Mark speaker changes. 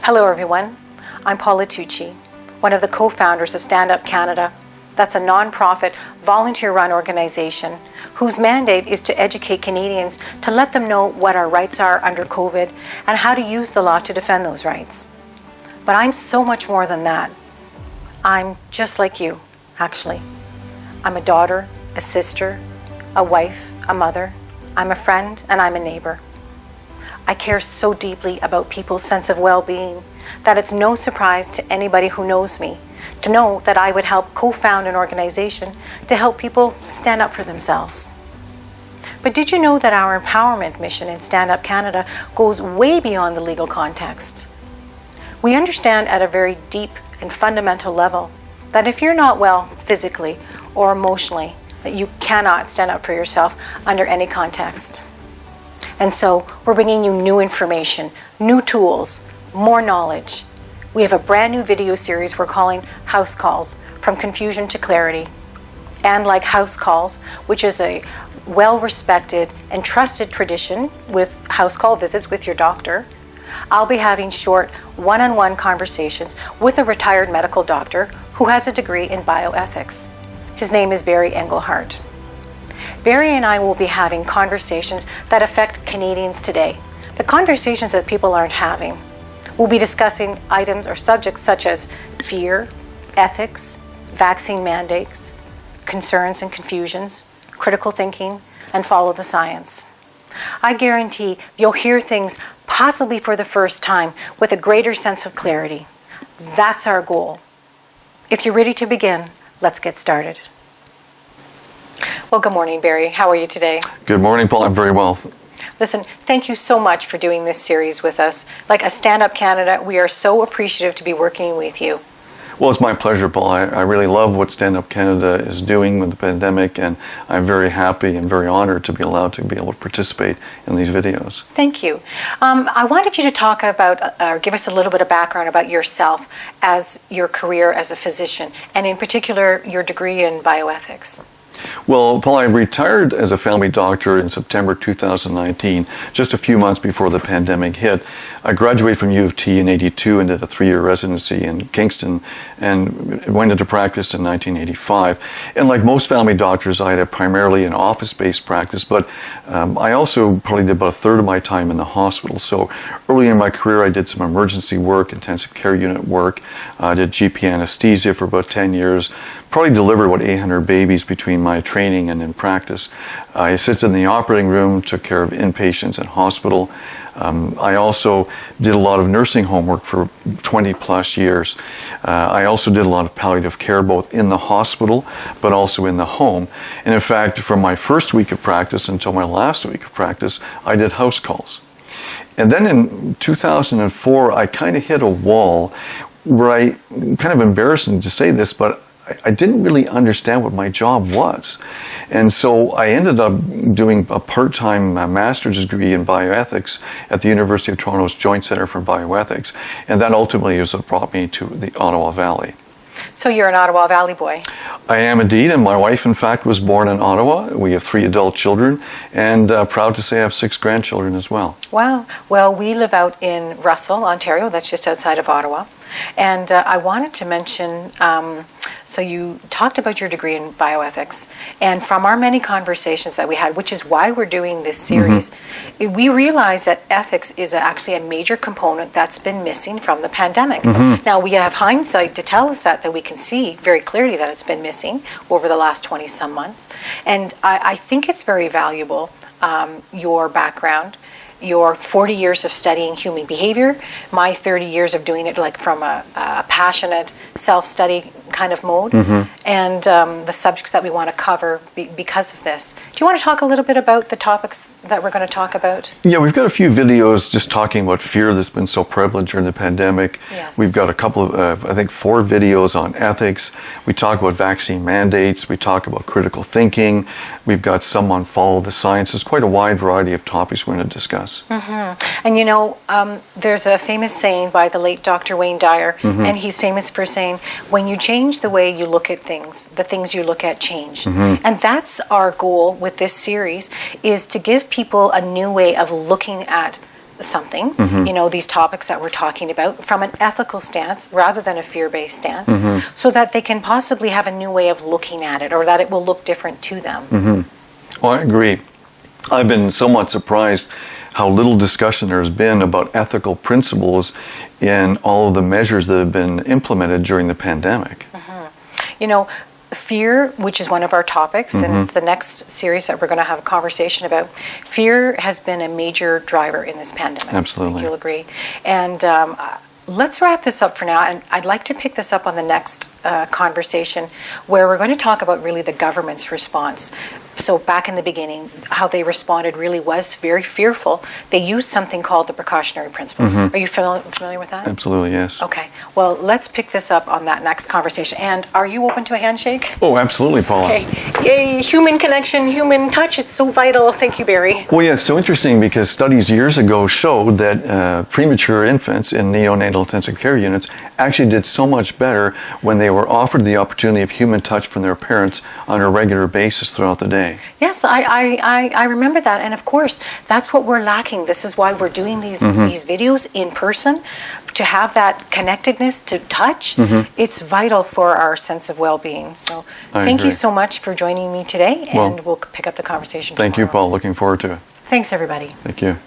Speaker 1: Hello everyone, I'm Paula Tucci, one of the co-founders of Stand Up Canada. That's a non-profit, volunteer-run organization whose mandate is to educate Canadians to let them know what our rights are under COVID and how to use the law to defend those rights. But I'm so much more than that. I'm just like you, actually. I'm a daughter, a sister, a wife, a mother. I'm a friend, and I'm a neighbor. I care so deeply about people's sense of well-being that it's no surprise to anybody who knows me to know that I would help co-found an organization to help people stand up for themselves. But did you know that our empowerment mission in Stand Up Canada goes way beyond the legal context? We understand at a very deep and fundamental level that if you're not well physically or emotionally, that you cannot stand up for yourself under any context. And so we're bringing you new information, new tools, more knowledge. We have a brand new video series we're calling House Calls, From Confusion to Clarity. And like House Calls, which is a well-respected and trusted tradition with house call visits with your doctor, I'll be having short one-on-one conversations with a retired medical doctor who has a degree in bioethics. His name is Barry Engelhardt. Barry and I will be having conversations that affect Canadians today, the conversations that people aren't having. We'll be discussing items or subjects such as fear, ethics, vaccine mandates, concerns and confusions, critical thinking, and follow the science. I guarantee you'll hear things possibly for the first time with a greater sense of clarity. That's our goal. If you're ready to begin, let's get started. Well, good morning, Barry. How are you today?
Speaker 2: Good morning, Paul. I'm very well.
Speaker 1: Listen, thank you so much for doing this series with us. Like a Stand Up Canada, we are so appreciative to be working with you.
Speaker 2: Well, it's my pleasure, Paul. I really love what Stand Up Canada is doing with the pandemic, and I'm very happy and very honored to be allowed to be able to participate in these videos.
Speaker 1: Thank you. I wanted you to talk about, or give us a little bit of background about yourself as your career as a physician, and in particular, your degree in bioethics.
Speaker 2: Well, Paul, I retired as a family doctor in September 2019, just a few months before the pandemic hit. I graduated from U of T in '82 and did a 3-year residency in Kingston and went into practice in 1985. And like most family doctors, I had primarily an office-based practice, but I also probably did about a third of my time in the hospital. So early in my career, I did some emergency work, intensive care unit work. I did GP anesthesia for about 10 years, probably delivered about 800 babies between my training and in practice. I assisted in the operating room, took care of inpatients in hospital. I also did a lot of nursing home work for 20 plus years. I also did a lot of palliative care both in the hospital but also in the home. And in fact, from my first week of practice until my last week of practice, I did house calls. And then in 2004, I kind of hit a wall where I, kind of embarrassing to say this, but I didn't really understand what my job was. And so I ended up doing a part-time master's degree in bioethics at the University of Toronto's Joint Centre for Bioethics. And that ultimately is what brought me to the Ottawa Valley.
Speaker 1: So you're an Ottawa Valley boy.
Speaker 2: I am indeed, and my wife, in fact, was born in Ottawa. We have 3 adult children, and proud to say I have 6 grandchildren as well.
Speaker 1: Wow. Well, we live out in Russell, Ontario. That's just outside of Ottawa. And I wanted to mention, so you talked about your degree in bioethics, and from our many conversations that we had, which is why we're doing this series, we realize that ethics is actually a major component that's been missing from the pandemic. Now, we have hindsight to tell us that we can see very clearly that it's been missing over the last 20-some months. And I think it's very valuable, your background, your 40 years of studying human behavior, my 30 years of doing it like from a passionate self-study kind of mode, and the subjects that we want to cover because of this. Do you want to talk a little bit about the topics that we're going to talk about?
Speaker 2: Yeah, we've got a few videos just talking about fear that's been so prevalent during the pandemic.
Speaker 1: Yes.
Speaker 2: We've got a couple of, I think, 4 videos on ethics. We talk about vaccine mandates. We talk about critical thinking. We've got some on follow the science. There's quite a wide variety of topics we're going to discuss.
Speaker 1: And you know, there's a famous saying by the late Dr. Wayne Dyer, and he's famous for saying, when you change the way you look at things, the things you look at change. And that's our goal with this series, is to give people a new way of looking at something, these topics that we're talking about, from an ethical stance rather than a fear-based stance, so that they can possibly have a new way of looking at it, or that it will look different to them.
Speaker 2: Well, I agree. I've been somewhat surprised how little discussion there's been about ethical principles in all of the measures that have been implemented during the pandemic.
Speaker 1: Fear, which is one of our topics, and it's the next series that we're going to have a conversation about. Fear has been a major driver in this pandemic.
Speaker 2: Absolutely.
Speaker 1: I think you'll agree. And let's wrap this up for now, and I'd like to pick this up on the next conversation, where we're going to talk about really the government's response. So back in the beginning, how they responded really was very fearful. They used something called the precautionary principle. Are you familiar with that?
Speaker 2: Absolutely, yes.
Speaker 1: Okay. Well, let's pick this up on that next conversation. And are you open to a handshake?
Speaker 2: Oh, absolutely, Paula.
Speaker 1: Okay. Yay, human connection, human touch. It's so vital. Thank you, Barry.
Speaker 2: Well, yeah, it's so interesting because studies years ago showed that premature infants in neonatal intensive care units actually did so much better when they were offered the opportunity of human touch from their parents on a regular basis throughout the day.
Speaker 1: Yes, I remember that, and of course that's what we're lacking. This is why we're doing these videos in person, to have that connectedness, to touch. It's vital for our sense of well-being. So thank you so much for joining me today, and we'll pick up the conversation tomorrow.
Speaker 2: Thank you, Paul. Looking forward to it.
Speaker 1: Thanks, everybody.
Speaker 2: Thank you.